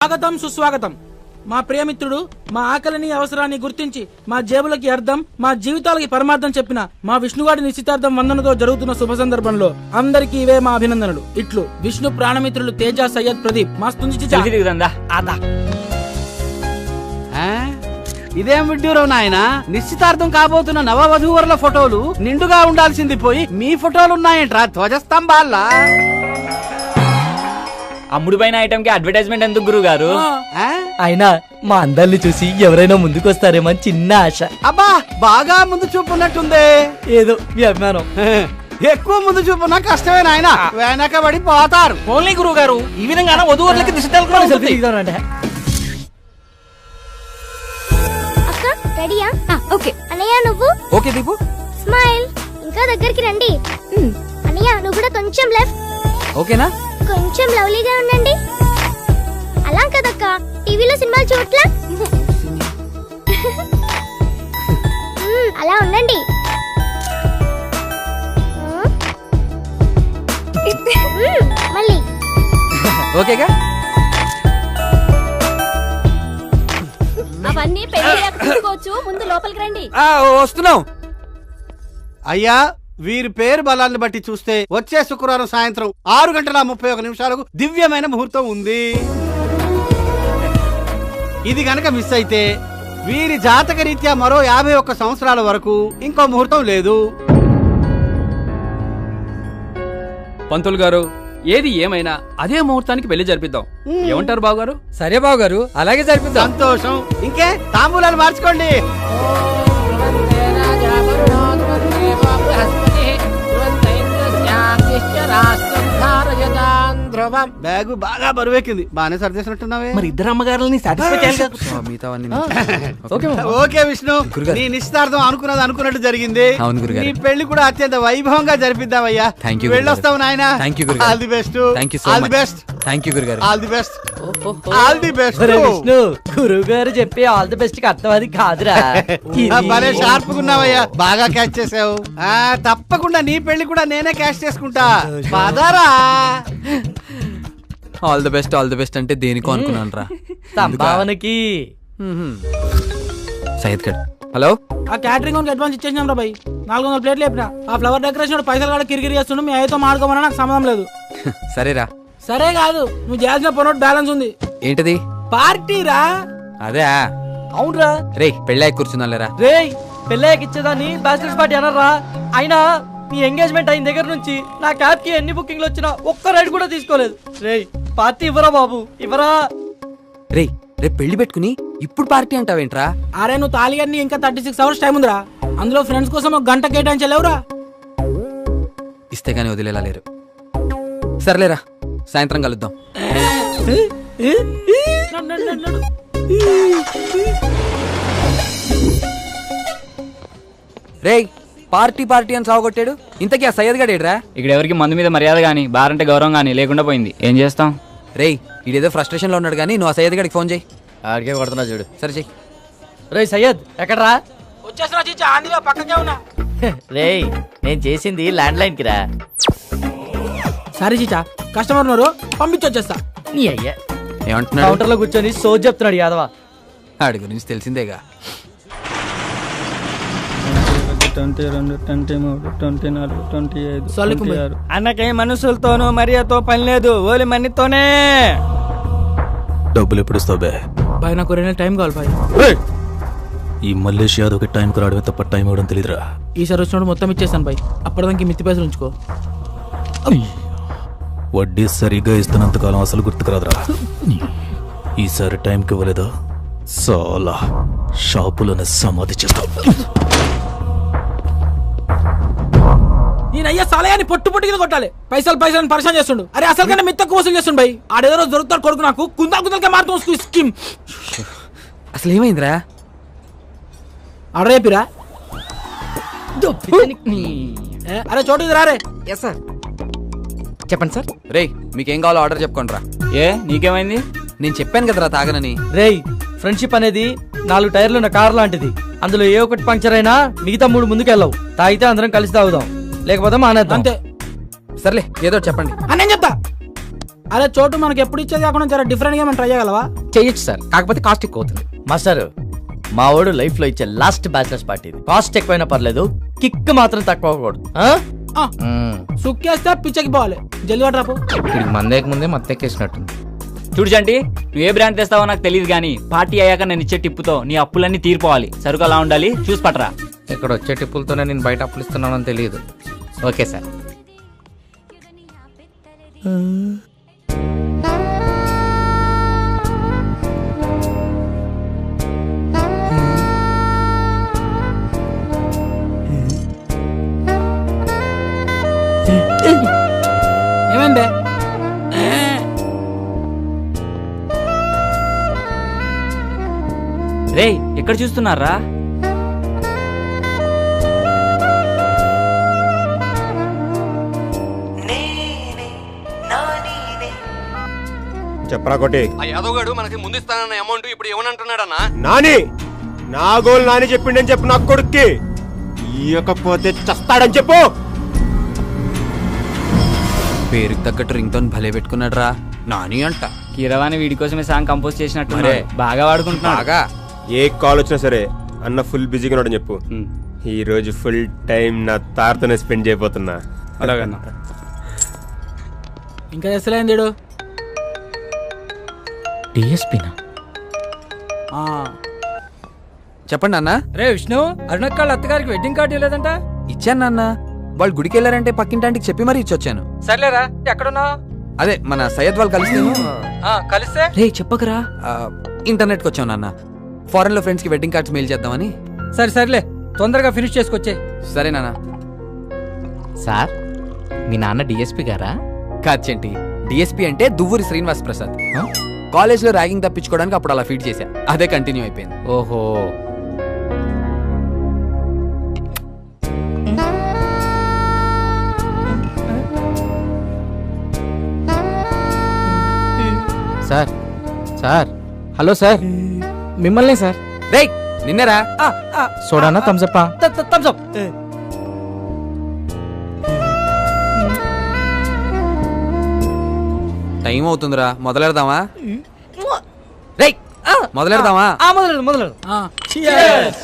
స్వాగతం సుస్వాగతం. మా ప్రియమిత్రుడు మా ఆకలిని అవసరాన్ని గుర్తించి మా జేబులకి అర్థం మా జీవితాలకి పరమార్థం చెప్పిన మా విష్ణుగాడి నిశ్చితార్థం వందనతో జరుగుతున్న శుభ సందర్భంలో అందరికీ ఇవే మా అభినందనలు. ఇట్లు విష్ణు ప్రాణమిత్రులు తేజ సయ్యద్ ప్రదీప్. ఇదేం విడ్డూరం నాయన, నిశ్చితార్థం కాబోతున్న నవవధూవరుల ఫోటోలు నిండుగా ఉండాల్సింది పోయి మీ ఫోటోలు ఉన్నాయంట్రా ధ్వజస్తంభాల్లా. అమ్ముడు పైన ఐటమ్ కి అడ్వర్టైజ్మెంట్ ఎందుకు గురువు గారు? అయినా మా అందరిని చూసి ఎవరైనా ముందుకొస్తారేమో అని చిన్న ఆశ. అబ్బా బాగా ముందు చూపున్నట్టుందే. ఏదో మీ అభిమానం. ఎక్కువ ముందు చూపున్నా కష్టమే నాయన, వెనక పడి పోతారు. ఓన్లీ గురువు గారు ఈ విధంగా వధూవరులకి రెడీయా? ఓకే అన్నయ్య నువ్వు ఓకే దీపు స్మైల్. ఇంకా దగ్గరికి రండి. అన్నయ్య నువ్వు కూడా కొంచెం లెఫ్ట్. ఓకేనా? కొంచెం లవ్లీగా ఉండండి. అలా కదక్క టీవీలో సినిమాలు చూడట్లా. అలా ఉండండి. మళ్ళీ ఓకేగా? అవన్నీ పెళ్ళయ్యాక చూసుకోవచ్చు, ముందు లోపలికి రండి. వస్తున్నాం. అయ్యా వీరి పేరు బలాన్ని బట్టి చూస్తే వచ్చే శుక్రవారం సాయంత్రం 6:31 దివ్యమైన ముహూర్తం ఉంది. ఇది గనక మిస్ అయితే వీరి జాతక రీత్యా మరో 51 సంవత్సరాల వరకు ఇంకో ముహూర్తం లేదు. పంతులు గారు ఏది ఏమైనా అదే ముహూర్తానికి పెళ్లి జరిపిద్దాం. ఏమంటారు బాబు గారు? సరే బాబు గారు, అలాగే జరిపిద్దాం. సంతోషం. ఇంకే తాంబూలాలు మార్చుకోండి. బ్యాగు బాగా బరువెక్కింది. బాగానే సర్దేసినట్టున్నావే. మరి ఇద్దరు అమ్మగారులని సాటిస్ఫై చేయాలి. ఓకే విష్ణు, నీ నిశ్చితార్థం అనుకున్నట్టు జరిగింది. నీ పెళ్లి కూడా అత్యంత వైభవంగా జరిపిద్దామయ్యా. వెళ్ళొస్తావు నాయన. All the best. All the best. All the best. All the best. Vishnu గురువు గారు చెప్పి ఆల్ ది బెస్ట్ కి అర్థం అది కాదురా. భలే షార్ప్ గున్నావయ్యా, బాగా క్యాచ్ చేసావు. తప్పకుండా నీ పెళ్లి కూడా నేనే క్యాచ్ చేసుకుంటా. పదరా. ఆల్ ది బెస్ట్ అంటే దేనికో అనుకున్నాను రా. సంభావనకి. సయ్యద్ గడ్ హలో. ఆ క్యాటరింగ్ అడ్వాన్స్ ఇచ్చేసినాం రా భయ్. 400 ప్లేట్లు లేపినా. ఆ ఫ్లవర్ డెకరేషన్ పైసలు కూడా కిరికిరి చేస్తుండు. మీ అయ్యతో మాడుకోమన్నా నాకు సంబంధం లేదు. సరేరా. సరే కాదు, నువ్వు చేయాల్సిన పనోట్ బ్యాలెన్స్ ఉంది. ఏంటది? పార్టీ రా. అదే అవునరా. రే పెళ్ళాయి కూర్చున్నాలేరా. రే పెళ్ళాకి ఇచ్చేదాన్ని బ్యాచిలర్స్ పార్టీ అనరా. అయినా నీ ఎంగేజ్మెంట్ అయిన దగ్గర నుంచి నా క్యాబ్ కి ఎన్ని బుకింగ్లు వచ్చినా ఒక్క రైడ్ కూడా తీసుకోలేదు. రే పార్టీ ఇవ్వరా బాబు, ఇవ్వరా. రే రేపు పెళ్లి పెట్టుకుని ఇప్పుడు పార్టీ అంటావేంట్రా? అరే నువ్వు తాళి అన్ని ఇంకా 36 అవర్స్ టైం ఉందిరా. అందులో ఫ్రెండ్స్ కోసం 1 గంట కేటాయించలేవురా. ఇస్తే గానీ వదిలేలా లేరు. సర్లేరా, సాయంత్రం కలుద్దాం. రేయ్ పార్టీ అని సాగుకొట్టాడు. ఇంతకీ ఆ సయ్యద్ గడేడ్రా? ఇక్కడ ఎవరికి మందు మీద మర్యాద గానీ బారంటే గౌరవం గానీ లేకుండా పోయింది. ఏం చేస్తాం? రేయ్ ఇదేదో ఫ్రస్ట్రేషన్ లో ఉన్నాడు కానీ నువ్వు ఆ సయ్యద్ గడికి ఫోన్ చేయి. ఆడికే కొడుతున్నా చూడు. సరే చెయ్యి. రే సయ్యద్ ఎక్కడ్రా? వచ్చేస్తున్నా చీచా, ఆందిగా పక్కకే ఉన్నా. రే నేను చేసింది ల్యాండ్ లైన్ కి రా. సరే చీచా, కస్టమర్ ఉన్నారు, పంపించొచ్చేస్తా. నీ అయ్యా ఏమంటున్నాడు? కౌంటర్ లో కూర్చొని సోజ్ చెప్తున్నాడు యాదవా. ఆడి గురించి తెలిసిందేగా. 22, 23, 24, 25, 26. అన్నకే మనుషులతోనూ మరియతో పని లేదు, ఓలి మనీతోనే. డబ్బులు ఎప్పుడు ఇస్తావు బే? బాయ్ నాకు 2 నెలలు టైం కావాలి బాయ్. ఈ మల్లేష్ యాదవ్ టైంకి రావడమే తప్ప టైం ఇవ్వడం తెలియదురా. ఈసారి వచ్చినప్పుడు మొత్తం ఇచ్చేస్తాను బాయ్. అప్పటిదానికి మిత్తి పైసలు ఉంచుకో. వడ్డీ సరిగ్గా ఇస్తున్నంతకాలం అసలు గుర్తుకురాదురా. ఈసారి టైంకి ఇవ్వలేదా చాలా షాపులోనే సమాధి చేస్తావు. నేనయ్యా సాలయాన్ని పొట్టు కింద కొట్టాలి. పైసలు పరిశాన్ చేస్తుండు. అరే అసలు కన్నా మిత్తకు వసూలు చేస్తుండు బాయ్. ఆడేదో రోజు దొరుకుతాడు కొడుకు నాకు. కుందలకే మారుతూ స్కీమ్. అసలు ఏమైందిరా? ఆర్డర్ చెప్పిరా. అరే చోటు రారే. చెప్పండి సార్. రేయ్ మీకేం కావాలో ఆర్డర్ చెప్పుకోండి రా. ఏ నీకేమైంది? నేను చెప్పాను కదరా తాగనని. రేయ్ ఫ్రెండ్షిప్ అనేది 4 టైర్లు ఉన్న కార్ లాంటిది. అందులో ఏ ఒకటి పంక్చర్ అయినా మిగతా 3 ముందుకెళ్ళవు. తాగితే అందరం కలిసి తాగుదాం, లేకపోతే మానేద్దాం. అంతే. సర్లే ఏదో చెప్పండి. నేను చెప్తా. అరే చోటు మనకి ఎప్పుడు ఇచ్చేది కాకుండా చాలా డిఫరెంట్ గా మనం ట్రై చేయగలవా? చేయొచ్చు సార్, కాకపోతే కాస్ట్ ఎక్కువ అవుతుంది. మాస్టర్ మా వాడు లైఫ్ లో ఇచ్చే లాస్ట్ బ్యాచిలర్స్ పార్టీ, కాస్ట్ ఎక్కువైనా పర్లేదు, కిక్ మాత్రం తక్కువ అవ్వకూడదు. సుక్కేస్తే పిచ్చకి పోవాలి. జల్లి రాపు. వీడికి మందేక ముందే మత్తెక్కేసినట్టుంది. చూడు చంటి, నువ్వు ఏ బ్రాండ్ తెస్తావో నాకు తెలియదు కానీ పార్టీ అయ్యాక నేను ఇచ్చే టిప్పుతో నీ అప్పులన్నీ తీరిపోవాలి. సరుకు అలా ఉండాలి, చూసి పట్టరా. ఇక్కడ వచ్చే టిప్పులతోనే నేను బయట అప్పులు ఇస్తున్నానని తెలియదు. Okay sir. ఏమైందే? రే ఎక్కడ చూస్తున్నారా? చెప్పరా కొట్టి. ఆ యాదవ్ గాడు మనకి ముందు ఇస్తానన్న అమౌంట్ ఇప్పుడు ఏమనంటున్నాడన్నా? నాని నా గోల్ నాని చెప్పిండని చెప్పు నా కొడుక్కి. ఇవ్వకపోతే చస్తాడని చెప్పు. పేరుకి తగ్గట్టు రింగ్ టోన్ భలే పెట్టుకున్నాడు రా నాని అంట. కీరవాణి వీడి కోసమే సాంగ్ కంపోజ్ చేసినట్టు బాగా వాడుకుంటున్నాడు. బాగా ఏ కాల్ వచ్చినా సరే అన్న ఫుల్ బిజీగా ఉన్నాడని చెప్పు. ఈ రోజు ఫుల్ టైం నా తారతోనే స్పెండ్ చేయబోతున్నా. అలాగన్నా. ఇంకా చేస్తలేంది వీడు? డిఎస్పీనా? చెప్పండి అన్న. రే విష్ణు, అరుణక్క అత్తగారికి వెడ్డింగ్ కార్డు ఇవ్వలేదంట. ఇచ్చాను నాన్న. వాళ్ళు గుడికి వెళ్ళారంటే పక్కింటాంటికి చెప్పి మరీ ఇచ్చొచ్చాను. సర్లేరా, ఎక్కడున్నా? అదే మన సయ్యద్ వాళ్ళు కలిస్తే కలిస్తే రే చెప్పకరా. ఇంటర్నెట్కి వచ్చాను నాన్న. ఫారెన్ లో ఫ్రెండ్స్ కి వెడ్డింగ్ కార్డ్స్ మెయిల్ చేద్దామని. సర్లే తొందరగా ఫినిష్ చేసుకొచ్చే. సరే నాన్న. సార్ మీ నాన్న డిఎస్పీ గారా? కాచేంటి, డిఎస్పీ అంటే దువ్వూరి శ్రీనివాస్ ప్రసాద్. కాలేజ్ లో ర్యాగింగ్ తప్పించుకోవడానికి అప్పుడు అలా ఫీడ్ చేశా, అదే కంటిన్యూ అయిపోయింది. ఓహో. సార్ సార్ హలో సార్, మిమ్మల్ని సార్. రేయ్ నిన్నరా? సోడానా థమ్సప్పా? థమ్సప్. టైం అవుతుందిరా, మొదలెడదామా? రేయ్ మొదలెడదామా? మొదలెడు. Cheers.